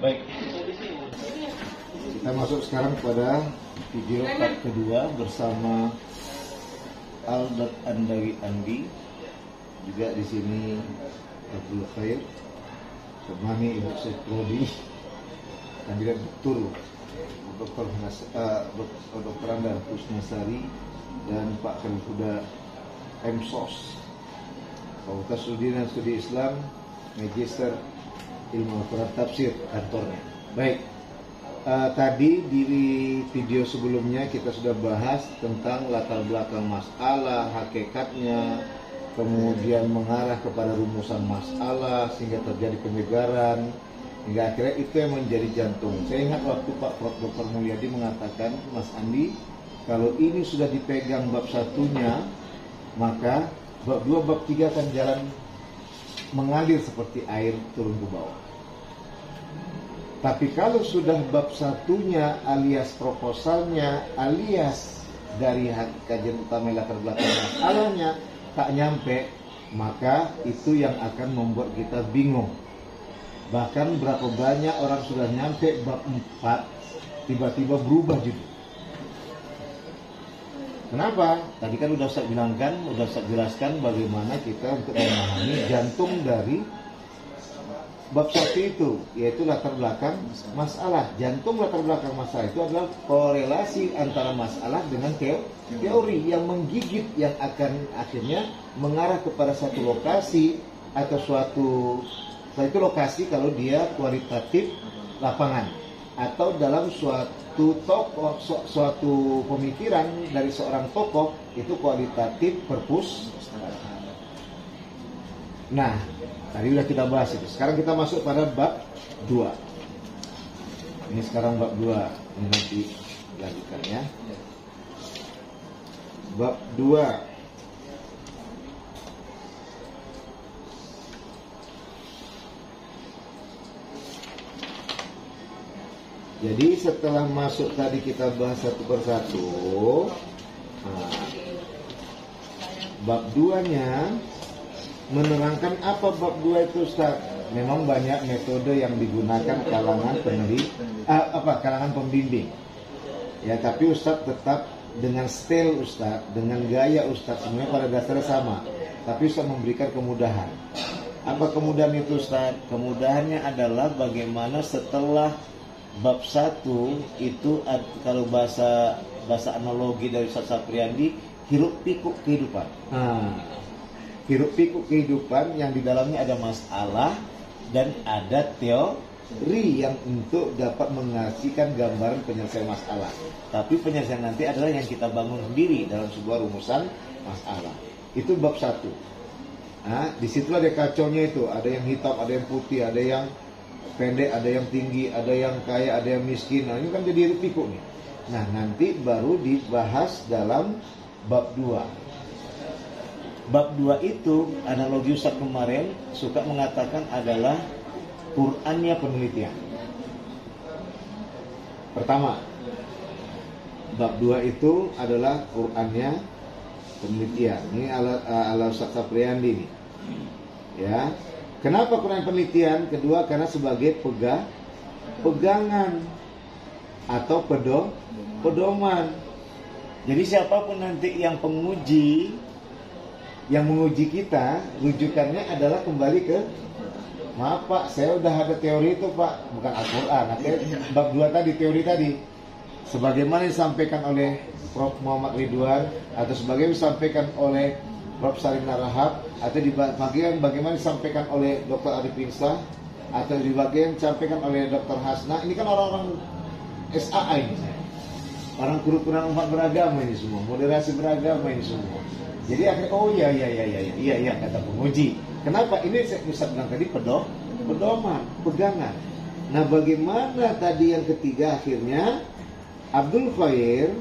Baik, kita masuk sekarang pada video part kedua bersama Aldat Andawi Andi, juga di sini Abdul Khair, temani Ibu Syed Prodi, kandidat doktor Dr. Anda Husnasari, dan Pak Khalifudda MSOS, Fakultas Studi dan Studi Islam, Magister Ilmu Al-Quran Tafsir, kantornya. Baik, tadi di video sebelumnya kita sudah bahas tentang latar belakang masalah, hakikatnya, kemudian mengarah kepada rumusan masalah sehingga terjadi penyegaran, hingga akhirnya itu yang menjadi jantung. Saya ingat waktu Pak Prof. Dr. Mulyadi mengatakan, Mas Andi, kalau ini sudah dipegang bab satunya, maka bab 2, bab 3 akan jalan mengalir seperti air turun ke bawah. Tapi kalau sudah bab satunya alias proposalnya alias dari kajian utama latar belakang masalahnya tak nyampe, maka itu yang akan membuat kita bingung. Bahkan berapa banyak orang sudah nyampe bab 4 tiba-tiba berubah judul. Kenapa? Tadi kan udah saya bilangkan, udah saya jelaskan bagaimana kita untuk memahami jantung dari bab 1 itu, yaitu latar belakang masalah. Jantung latar belakang masalah itu adalah korelasi antara masalah dengan teori yang menggigit, yang akan akhirnya mengarah kepada satu lokasi atau suatu lokasi kalau dia kualitatif lapangan, atau dalam suatu tokoh, suatu pemikiran dari seorang tokoh itu kualitatif perpus. Nah, tadi sudah kita bahas itu. Sekarang kita masuk pada bab 2. Ini sekarang bab 2. Ini nanti lanjutkan ya. Bab 2. Jadi setelah masuk tadi kita bahas satu persatu. Bab 2-nya menerangkan apa bab 2 itu, Ustaz. Memang banyak metode yang digunakan kalangan kalangan pembimbing. Ya, tapi Ustaz tetap dengan style Ustaz, dengan gaya Ustaz, semuanya pada dasarnya sama. Tapi Ustaz memberikan kemudahan. Apa kemudahan itu, Ustaz? Kemudahannya adalah bagaimana setelah bab 1 itu, kalau bahasa analogi dari Ustaz Sapriandi, hiruk pikuk kehidupan. Hiruk pikuk kehidupan yang di dalamnya ada masalah dan ada teori yang untuk dapat mengasihkan gambaran penyelesaian masalah. Tapi penyelesaian nanti adalah yang kita bangun sendiri dalam sebuah rumusan masalah. Itu bab 1. Di situ ada kacaunya itu, ada yang hitam, ada yang putih, ada yang pendek, ada yang tinggi, ada yang kaya, ada yang miskin. Nah, ini kan jadi hiruk pikuk nih. Nah, nanti baru dibahas dalam bab 2. Bab 2 itu, analogi Ustaz kemarin suka mengatakan adalah Qur'annya penelitian. Pertama, bab 2 itu adalah Qur'annya penelitian. Ini ala Ustaz Sapriandi nih. Ya. Kenapa Quran penelitian? Kedua, karena sebagai pegangan atau pedoman. Jadi siapapun nanti yang penguji, yang menguji kita, rujukannya adalah kembali ke, maaf Pak, saya udah ada teori itu Pak, bukan Al-Quran. Bab 2 tadi, teori tadi, sebagaimana disampaikan oleh Prof. Muhammad Ridwan, atau sebagaimana disampaikan oleh Prof. Salim Narahab, atau di bagian bagaimana disampaikan oleh Dr. Arif Insah, atau di bagian disampaikan oleh Dr. Hasna. Ini kan orang-orang SAA ini, orang kerukunan umat beragama ini semua, moderasi beragama ini semua. Jadi akhirnya, oh iya kata penguji. Kenapa? Ini saya bilang tadi pedoman, pegangan. Nah, bagaimana tadi yang ketiga akhirnya Abdul Khair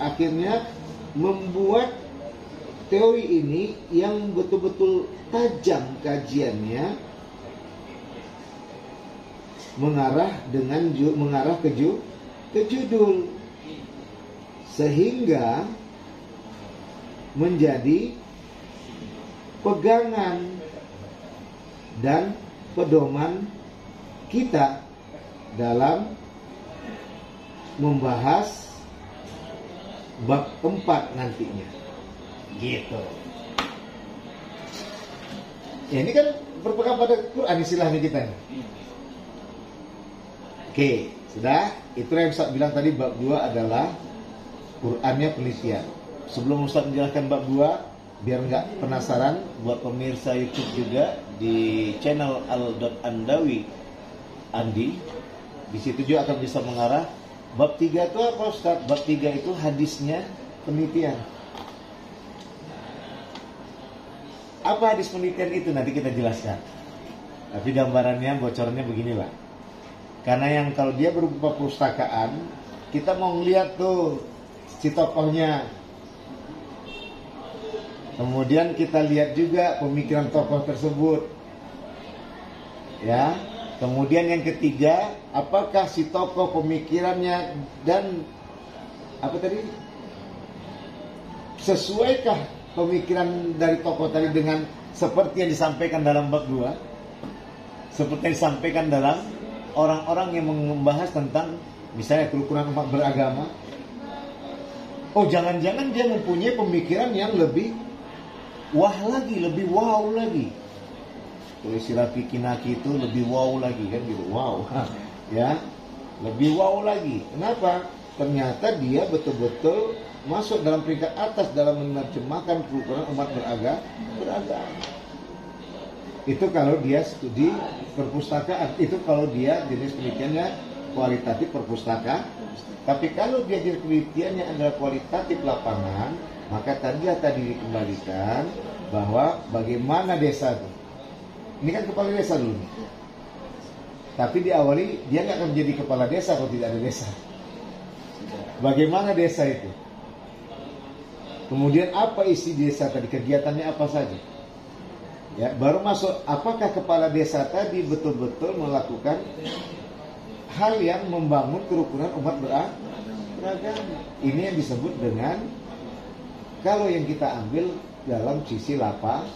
akhirnya membuat teori ini yang betul-betul tajam kajiannya, mengarah ke judul, sehingga menjadi pegangan dan pedoman kita dalam membahas bab 4 nantinya. Gitu. Ya, ini kan berpegang pada Quran istilahnya kita nih. Oke, sudah. Itu yang Ustaz bilang tadi, bab 2 adalah Qurannya penelitian. Sebelum Ustaz menjelaskan bab 2, biar nggak penasaran, buat pemirsa YouTube juga di channel al.andawi Andi, di situ juga akan bisa mengarah. Bab 3 itu apa Ustaz? Bab 3 itu hadisnya penelitian. Apa hadis penelitian itu? Nanti kita jelaskan. Tapi gambarannya, bocorannya beginilah. Karena yang kalau dia berupa perpustakaan, kita mau ngeliat tuh si tokohnya. Kemudian kita lihat juga pemikiran tokoh tersebut. Ya. Kemudian yang ketiga, apakah si tokoh pemikirannya dan apa tadi? Sesuaikah pemikiran dari tokoh tadi dengan seperti yang disampaikan dalam bab 2? Seperti yang disampaikan dalam orang-orang yang membahas tentang misalnya kerukunan umat beragama. Oh, jangan-jangan dia mempunyai pemikiran yang lebih wah lagi, lebih wow lagi. Istilah Fikinaki itu lebih wow lagi kan gitu. Wow. Ya. Lebih wow lagi. Kenapa? Ternyata dia betul-betul masuk dalam peringkat atas dalam menerjemahkan kerukunan umat beragama. Itu kalau dia studi perpustakaan, itu kalau dia jenis penelitiannya kualitatif perpustakaan. Tapi kalau dia jenis penelitiannya adalah kualitatif lapangan, maka tadi dikembalikan bahwa bagaimana desa itu. Ini kan kepala desa dulu. Tapi diawali dia nggak akan menjadi kepala desa kalau tidak ada desa. Bagaimana desa itu? Kemudian apa isi desa tadi, kegiatannya apa saja? Ya, baru masuk apakah kepala desa tadi betul-betul melakukan hal yang membangun kerukunan umat beragama. Ini yang disebut dengan, kalau yang kita ambil dalam sisi lapangan.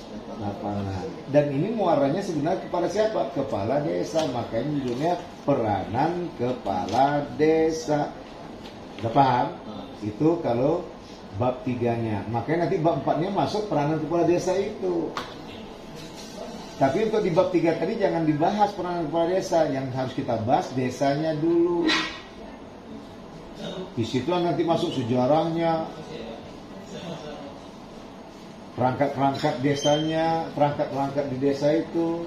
Dan ini muaranya sebenarnya kepada siapa? Kepala desa. Makanya judulnya peranan kepala desa. Udah paham? Itu kalau bab 3-nya. Makanya nanti bab 4-nya masuk peranan kepala desa itu. Tapi untuk di bab 3 tadi jangan dibahas peranan kepala desa. Yang harus kita bahas desanya dulu. Di situ nanti masuk sejarahnya, perangkat-perangkat desanya, perangkat-perangkat di desa itu.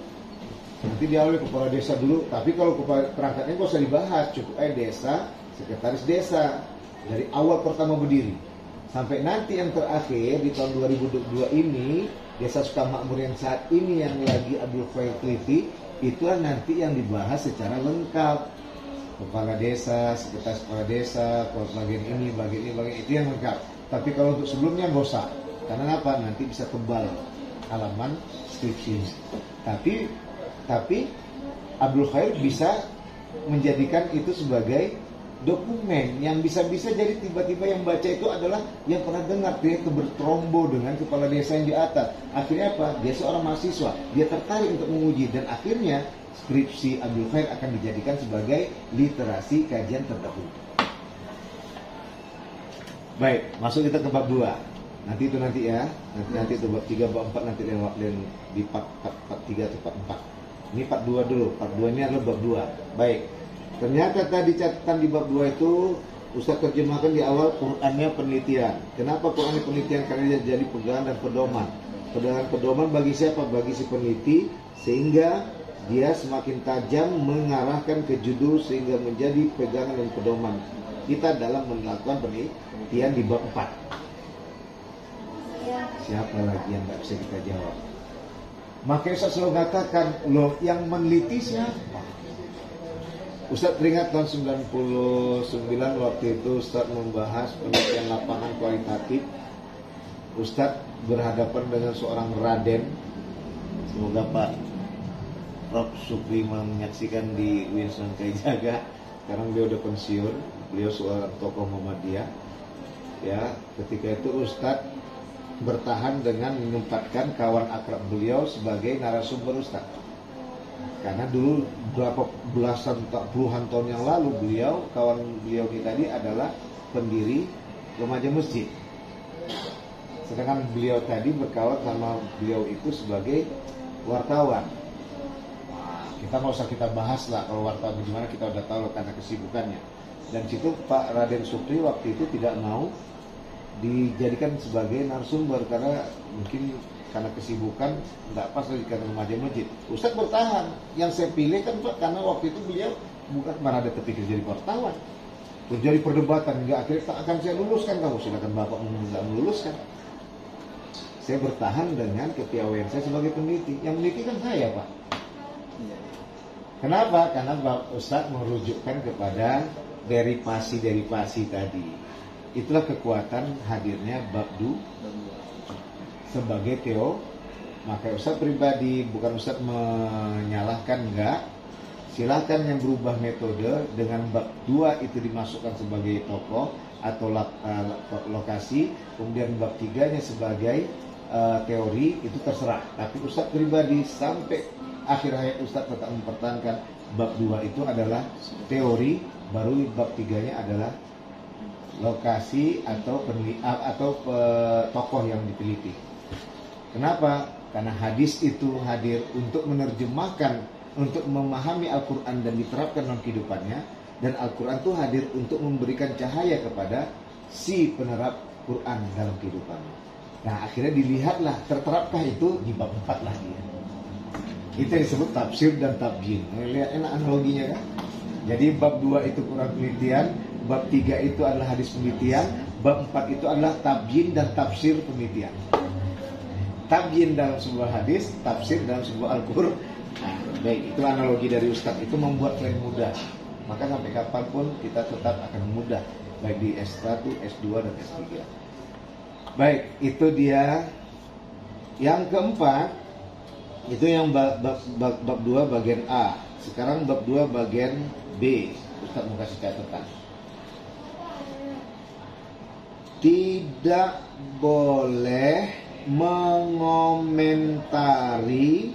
Nanti diawali kepala desa dulu. Tapi kalau kepala perangkatnya nggak usah dibahas, cukup desa, sekretaris desa dari awal pertama berdiri sampai nanti yang terakhir di tahun 2022 ini, desa Sukamakmur yang saat ini yang lagi Abdul Khair teliti, itulah nanti yang dibahas secara lengkap. Kepala desa, sekretaris kepala desa, bagian ini, bagian itu yang lengkap. Tapi kalau untuk sebelumnya nggak usah. Karena apa? Nanti bisa tebal halaman skripsinya. Tapi Abdul Khair bisa menjadikan itu sebagai dokumen yang bisa-bisa jadi tiba-tiba yang baca itu adalah yang pernah dengar dia bertrombo dengan kepala desa yang di atas. Akhirnya apa? Dia seorang mahasiswa, dia tertarik untuk menguji dan akhirnya skripsi Abdul Khair akan dijadikan sebagai literasi kajian terdahulu. Baik, masuk kita ke bab 2. Nanti ya. Nanti itu bab 3, bab 4 nanti lewat di part 3 atau part 4. Ini part 2 dulu. Part 2 ini adalah bab 2. Baik. Ternyata tadi catatan di bab 2 itu Ustaz terjemahkan di awal Qur'annya penelitian. Kenapa Qur'annya penelitian? Karena dia jadi pegangan dan pedoman. Pedoman bagi siapa? Bagi si peneliti, sehingga dia semakin tajam mengarahkan ke judul sehingga menjadi pegangan dan pedoman kita dalam melakukan penelitian di bab 4. Siapa lagi yang nggak bisa kita jawab? Makanya Ustaz selalu mengatakan, loh yang meneliti siapa? Ustaz teringat tahun 99 waktu itu Ustaz membahas penelitian lapangan kualitatif. Ustaz berhadapan dengan seorang Raden. Semoga Pak Prof. Supri menyaksikan di Winston Kaijaga. Sekarang beliau udah pensiun. Beliau seorang tokoh Muhammadiyah. Ya, ketika itu Ustaz bertahan dengan menempatkan kawan akrab beliau sebagai narasumber Ustaz. Karena dulu berapa belasan puluhan tahun yang lalu kawan beliau ini tadi adalah pendiri remaja masjid. Sedangkan beliau tadi berkawan sama beliau itu sebagai wartawan. Kita nggak usah kita bahas lah kalau wartawan gimana, kita udah tahu karena kesibukannya. Dan situ Pak Raden Supri waktu itu tidak mau dijadikan sebagai narasumber karena mungkin karena kesibukan nggak pas lagi karena remaja masjid. Ustadz bertahan. Yang saya pilih kan Pak karena waktu itu beliau bukan mana ada terpikir jadi wartawan. Terjadi perdebatan, nggak akhirnya tak akan saya luluskan kamu, silakan Bapak nggak meluluskan. Saya bertahan dengan kepiawaian saya sebagai peneliti. Yang meneliti kan saya Pak. Kenapa? Karena Bapak Ustadz merujukkan kepada derivasi tadi. Itulah kekuatan hadirnya bab 2 sebagai teo. Maka Ustadz pribadi, bukan Ustadz menyalahkan, enggak. Silahkan yang berubah metode dengan bab 2 itu dimasukkan sebagai tokoh atau lokasi, kemudian bab 3-nya sebagai teori, itu terserah. Tapi Ustadz pribadi sampai akhir hayat Ustadz tetap mempertahankan bab 2 itu adalah teori, baru bab 3-nya adalah lokasi atau tokoh yang diteliti. Kenapa? Karena hadis itu hadir untuk menerjemahkan, untuk memahami Al-Quran dan diterapkan dalam kehidupannya. Dan Al-Quran itu hadir untuk memberikan cahaya kepada si penerap Quran dalam kehidupannya. Nah akhirnya dilihatlah, terterapkah itu di bab 4 lagi. Itu disebut tafsir dan tabyin. Lihat enak analoginya kan? Jadi bab 2 itu Quran penelitian, bab 3 itu adalah hadis penelitian, bab 4 itu adalah tabyin dan tafsir penelitian. Tabyin dalam sebuah hadis, tafsir dalam sebuah Al-Quran. Nah, baik, itu analogi dari Ustadz. Itu membuat kalian mudah. Maka sampai kapanpun kita tetap akan mudah, baik di S1, S2, dan S3. Baik, itu dia. Yang keempat, itu yang bab 2 bagian A. Sekarang bab 2 bagian B. Ustadz mau kasih catatan. Tidak boleh mengomentari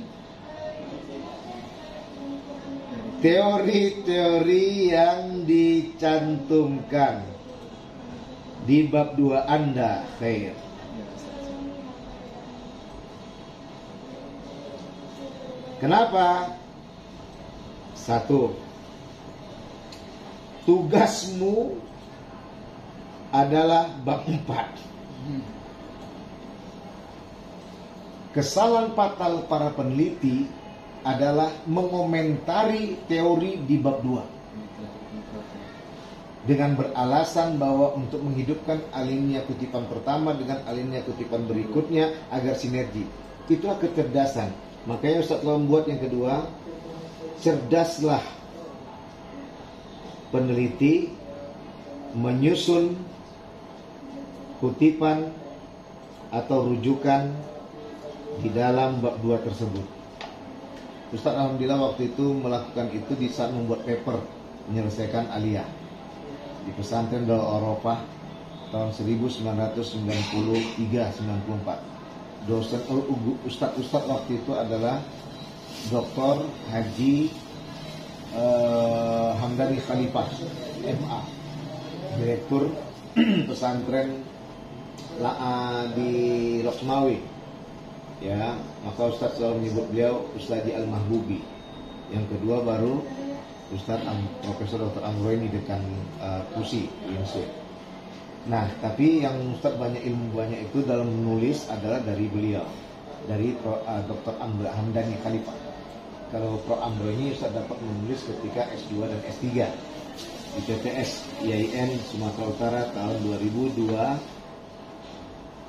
teori-teori yang dicantumkan di bab 2 Anda, Khair. Kenapa? 1. Tugasmu adalah bab 4. Kesalahan fatal para peneliti adalah mengomentari teori di bab 2 dengan beralasan bahwa untuk menghidupkan alinea kutipan pertama dengan alinea kutipan berikutnya agar sinergi. Itulah kecerdasan. Makanya Ustaz telah membuat yang kedua, cerdaslah peneliti menyusun kutipan atau rujukan di dalam bab 2 tersebut. Ustaz alhamdulillah waktu itu melakukan itu di saat membuat paper menyelesaikan aliyah di pesantren Darul Arafah tahun 1993-94. Dosen Ustaz waktu itu adalah Dr. Haji Hamdani Khalifah MA, Direktur pesantren di Loksmawi. Ya, maka Ustaz selalu menyebut beliau Ustazi Al-Mahbubi. Yang kedua baru Ustaz Profesor Dr. Amroini dekan Pusi INSE. Nah, tapi yang Ustaz ilmu banyak itu dalam menulis adalah dari beliau, dari Dr. Hamdani Khalifah. Kalau Pro Amroini Ustaz dapat menulis ketika S2 dan S3 di PTS IAIN Sumatera Utara tahun 2002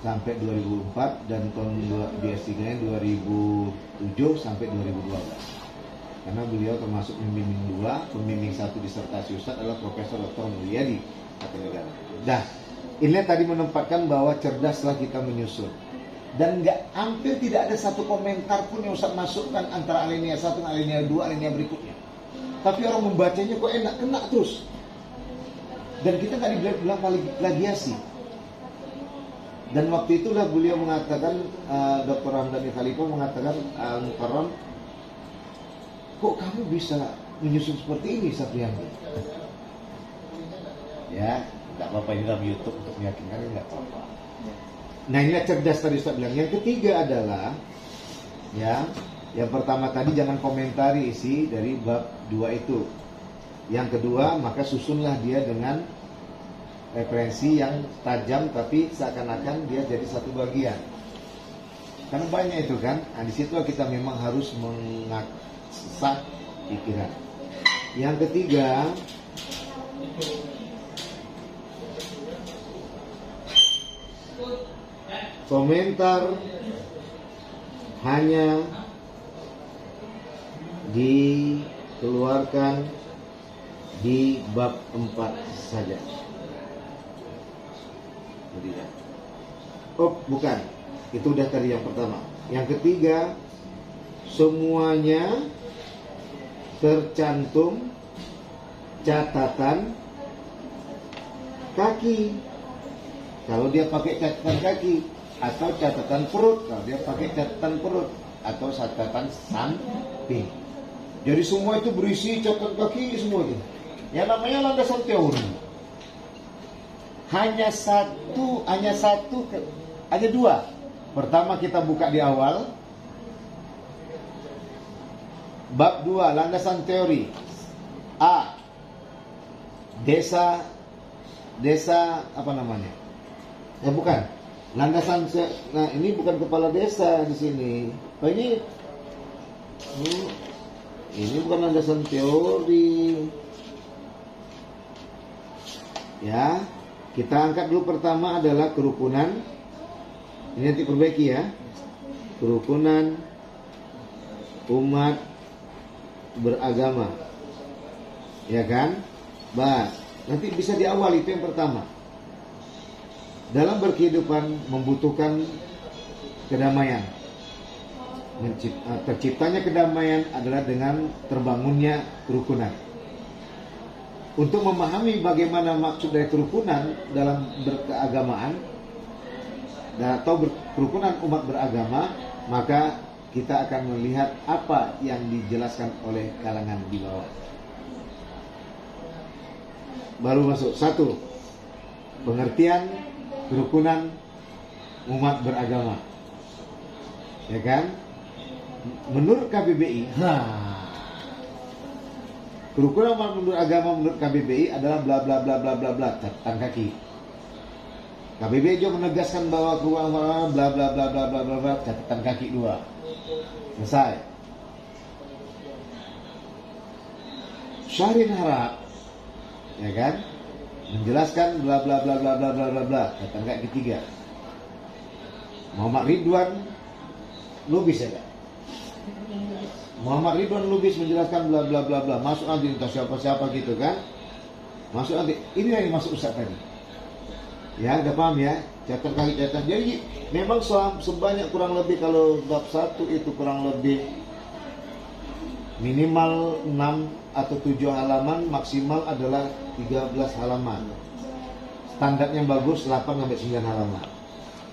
sampai 2004 dan tahun S3-nya 2007 sampai 2012. Karena beliau termasuk pembimbing 2, pembimbing 1 disertasi Ustaz adalah Profesor Dr. Mulyadi Negara. Nah, ini tadi menempatkan bahwa cerdaslah kita menyusun. Dan hampir tidak ada satu komentar pun yang Ustaz masukkan antara alinea 1 dan alinea 2, alinea berikutnya. Tapi orang membacanya kok enak, kena terus. Dan kita nggak dibilang plagiasi. Dan waktu itulah beliau mengatakan, Dr. Hamdani Khalifah mengatakan, Al-Mukarram, kok kamu bisa menyusun seperti ini, Sapriandi? Ya, nggak apa-apa, ini dalam YouTube untuk meyakinkan, nggak apa-apa. Nah, inilah cerdas tadi Ustaz bilang. Yang ketiga adalah, ya, yang pertama tadi jangan komentari isi dari bab 2 itu. Yang kedua, maka susunlah dia dengan referensi yang tajam, tapi seakan-akan dia jadi satu bagian. Karena banyak itu kan. Nah, di situ kita memang harus mengasah pikiran. Yang ketiga, komentar hanya dikeluarkan di bab 4 saja. Tidak. Oh, bukan. Itu udah tadi yang pertama. Yang ketiga, semuanya tercantum catatan kaki. Kalau dia pakai catatan kaki, atau catatan perut kalau dia pakai catatan perut, atau catatan samping. Jadi semua itu berisi catatan kaki semua itu. Yang namanya landasan teori. Hanya dua. Pertama kita buka di awal. Bab 2 landasan teori. A. Desa apa namanya? Ya bukan. Landasan, nah ini bukan kepala desa di sini. Oh ini bukan landasan teori. Ya, kita angkat dulu pertama adalah kerukunan. Ini nanti perbaiki ya. Kerukunan umat beragama. Ya kan? Nanti bisa di awal itu yang pertama. Dalam berkehidupan membutuhkan kedamaian. Terciptanya kedamaian adalah dengan terbangunnya kerukunan. Untuk memahami bagaimana maksud dari kerukunan dalam berkeagamaan atau kerukunan umat beragama, maka kita akan melihat apa yang dijelaskan oleh kalangan di bawah. Baru masuk 1. Pengertian kerukunan umat beragama. Ya kan? Menurut KBBI, kerukunan umat beragama menurut KBBI adalah bla bla bla bla bla bla, catatan kaki. KBBI juga menegaskan bahwa kerukunan bla bla bla bla bla bla bla, catatan kaki 2. Selesai. Syahrin Harap, ya kan, menjelaskan bla bla bla bla bla bla bla bla, catatan kaki 3. Muhammad Ridwan Lubis ya kan? Muhammad Ridwan Lubis menjelaskan bla bla bla bla, masuk nanti entah siapa-siapa gitu kan. Masuk nanti, ini yang masuk Ustaz tadi. Ya, udah paham ya? Catatan kaki catatan. Jadi memang sebanyak kurang lebih kalau bab 1 itu kurang lebih minimal 6 atau 7 halaman, maksimal adalah 13 halaman. Standarnya bagus 8 sampai 9 halaman.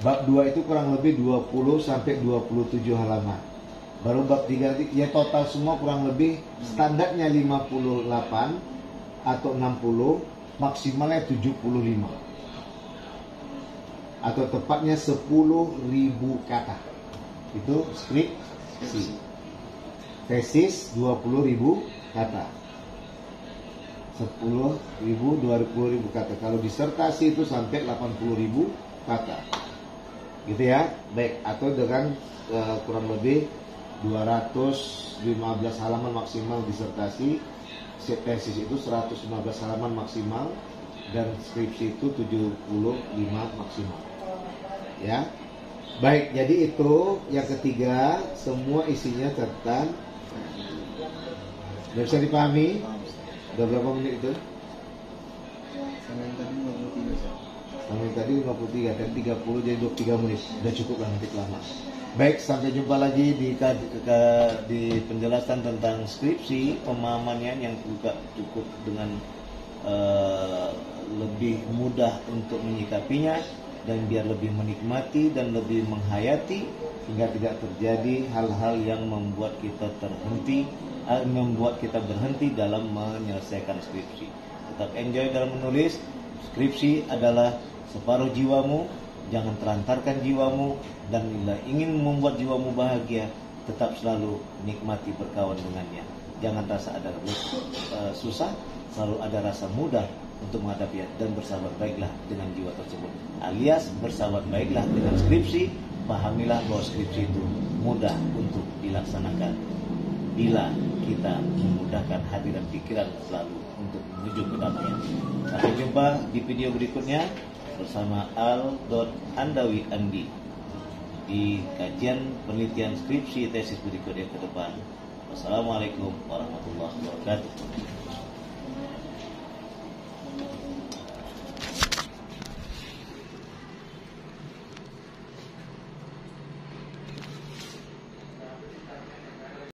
Bab 2 itu kurang lebih 20 sampai 27 halaman. Baru bab 3 ya total semua kurang lebih standarnya 58 atau 60, maksimalnya 75. Atau tepatnya 10.000 kata. Itu skripsi. Tesis 20.000 kata. 10.000, 20.000 kata. Kalau disertasi itu sampai 80.000 kata. Gitu ya. Baik, atau dengan kurang lebih 215 halaman maksimal disertasi. Tesis itu 115 halaman maksimal, dan skripsi itu 75 maksimal. Ya. Baik, jadi itu yang ketiga, semua isinya catatan. Sudah bisa dipahami? Udah berapa menit itu? Sampai tadi 53. Sampai tadi 53 dan 30 jadi 23 menit. Udah cukup lah, nanti lama. Baik, sampai jumpa lagi di penjelasan tentang skripsi, pemahamannya yang juga cukup dengan lebih mudah untuk menyikapinya. dan biar lebih menikmati dan lebih menghayati, hingga tidak terjadi hal-hal yang membuat kita berhenti dalam menyelesaikan skripsi. Tetap enjoy dalam menulis. Skripsi adalah separuh jiwamu, jangan telantarkan jiwamu, dan bila ingin membuat jiwamu bahagia, tetap selalu nikmati berkawan dengannya. Jangan rasa ada susah, selalu ada rasa mudah untuk menghadapinya, dan bersahabat baiklah dengan jiwa tersebut. Alias bersahabat baiklah dengan skripsi. Pahamilah bahwa skripsi itu mudah untuk dilaksanakan bila kita memudahkan hati dan pikiran selalu untuk menuju kedamaian. Sampai jumpa di video berikutnya bersama Al.Andawi Andi di kajian penelitian skripsi tesis berikutnya ke depan. Wassalamualaikum warahmatullahi wabarakatuh.